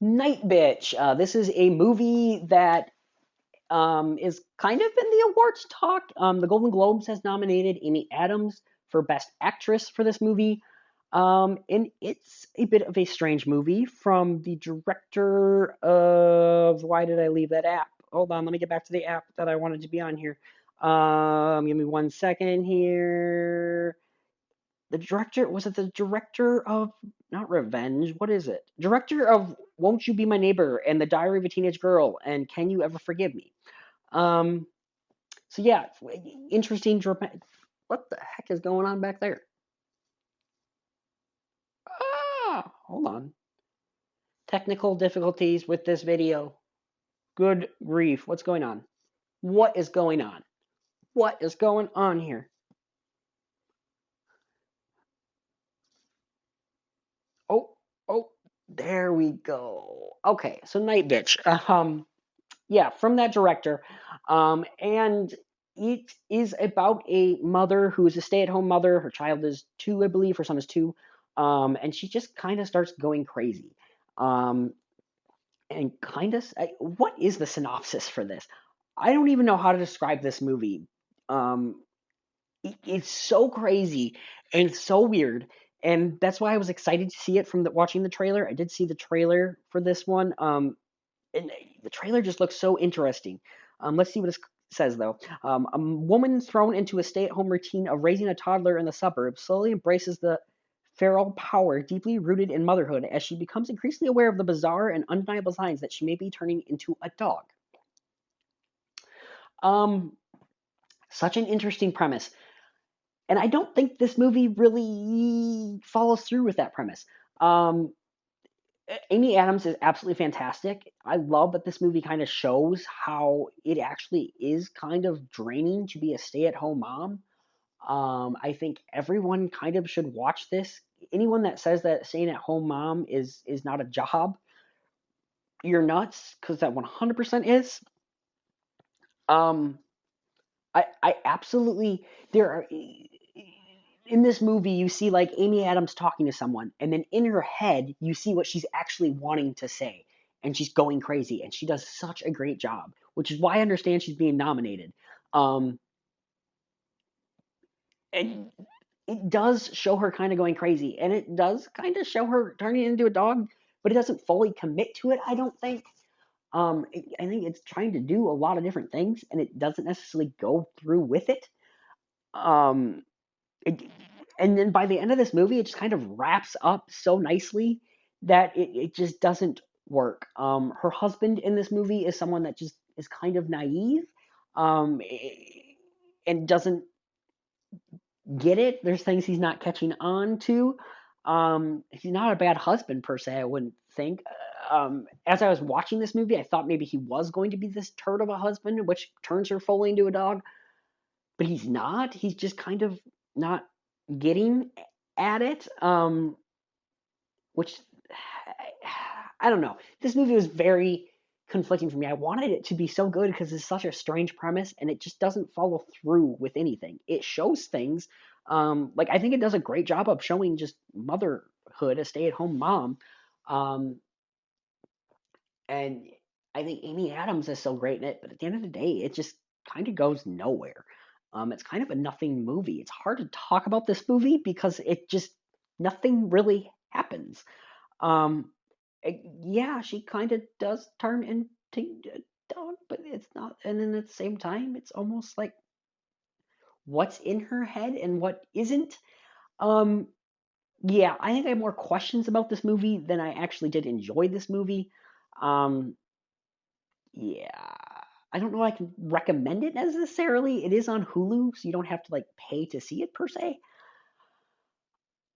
Nightbitch. This is a movie that is kind of in the awards talk. The Golden Globes has nominated Amy Adams for Best Actress for this movie. And it's a bit of a strange movie from the director of. Why did I leave that app? Hold on, let me get back to the app that I wanted to be on here. Give me 1 second here. The director, was it the director of, not Revenge, what is it? Director of Won't You Be My Neighbor and The Diary of a Teenage Girl and Can You Ever Forgive Me? Um, so yeah, interesting. What the heck is going on back there? Hold on. Technical difficulties with this video. Good grief, what's going on? What is going on? What is going on here? Oh, oh, there we go. Okay, so Night Bitch. Yeah, from that director. And it is about a mother who is a stay-at-home mother. Her child is 2, I believe. Her son is 2. And she just kind of starts going crazy. Um, and kind of, what is the synopsis for this? I don't even know how to describe this movie. Um, it's so crazy and so weird. And that's why I was excited to see it from watching the trailer. I did see the trailer for this one. And the trailer just looks so interesting. Let's see what it says though. A woman thrown into a stay-at-home routine of raising a toddler in the suburbs slowly embraces the feral power deeply rooted in motherhood as she becomes increasingly aware of the bizarre and undeniable signs that she may be turning into a dog. Um, Such an interesting premise, and I don't think this movie really follows through with that premise. Um, Amy Adams is absolutely fantastic. I love that this movie kind of shows how it actually is kind of draining to be a stay-at-home mom. I think everyone kind of should watch this. Anyone that says that staying at home mom is not a job, you're nuts, because that 100% is. Um, I absolutely, there are, in this movie you see like Amy Adams talking to someone, and then in her head you see what she's actually wanting to say, and she's going crazy, and she does such a great job, which is why I understand she's being nominated. Um, and it does show her kind of going crazy, and it does kind of show her turning into a dog, but it doesn't fully commit to it, I don't think. I think it's trying to do a lot of different things, and it doesn't necessarily go through with it. Um, it, and then by the end of this movie, it just kind of wraps up so nicely that it just doesn't work. Her husband in this movie is someone that just is kind of naive, um, and doesn't get it. There's things he's not catching on to. He's not a bad husband per se, I wouldn't think. As I was watching this movie, I thought maybe he was going to be this turd of a husband, which turns her fully into a dog, but he's not. He's just kind of not getting at it, which I don't know. This movie was very conflicting for me. I wanted it to be so good because it's such a strange premise, and it just doesn't follow through with anything. It shows things, like I think it does a great job of showing just motherhood, a stay-at-home mom, um, and I think Amy Adams is so great in it. But at the end of the day, it just kind of goes nowhere. It's kind of a nothing movie. It's hard to talk about this movie because it just nothing really happens. Um, yeah, she kind of does turn into a dog, but it's not. And then at the same time, it's almost like what's in her head and what isn't. Um, yeah, I think I have more questions about this movie than I actually did enjoy this movie. Um, yeah, I don't know if I can recommend it necessarily. It is on Hulu, so you don't have to like pay to see it per se.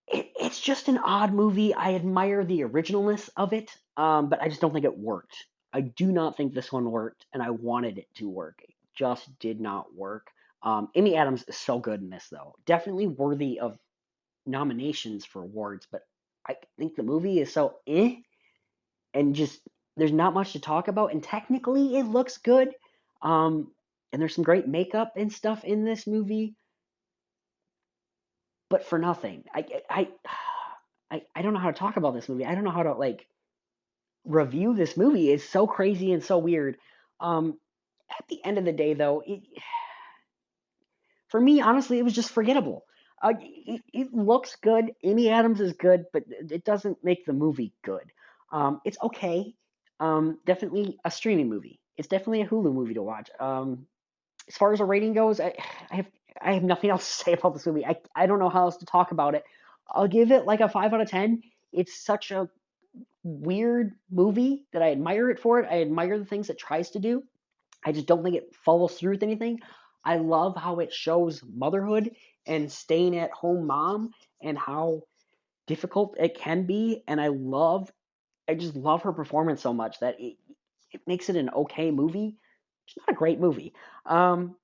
It's just an odd movie. I admire the originalness of it, but I just don't think it worked. I do not think this one worked, and I wanted it to work. It just did not work. Amy Adams is so good in this, though. Definitely worthy of nominations for awards, but I think the movie is so and just there's not much to talk about. And technically, it looks good. Um, and there's some great makeup and stuff in this movie, but for nothing. I don't know how to talk about this movie. I don't know how to like. review this movie is so crazy and so weird. Um, at the end of the day, though, for me, honestly, it was just forgettable. It looks good. Amy Adams is good, but it doesn't make the movie good. It's okay. Definitely a streaming movie. It's definitely a Hulu movie to watch. As far as a rating goes, I have I have nothing else to say about this movie. I don't know how else to talk about it. I'll give it like a 5 out of 10. It's such a weird movie that I admire it for it. I admire the things it tries to do. I just don't think it follows through with anything. I love how it shows motherhood and staying at home mom and how difficult it can be. And I just love her performance so much that it makes it an okay movie. It's not a great movie. Um,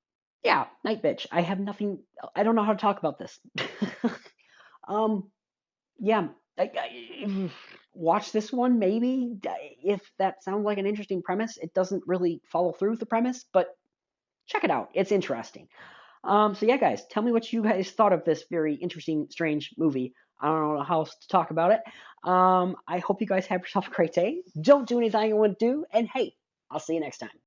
yeah, Night Bitch. I have nothing. I don't know how to talk about this. um, yeah, watch this one maybe if that sounds like an interesting premise. It doesn't really follow through with the premise, but check it out. It's interesting. So yeah, guys, tell me what you guys thought of this very interesting, strange movie. I don't know how else to talk about it. I hope you guys have yourself a great day. Don't do anything you wouldn't do, and hey, I'll see you next time.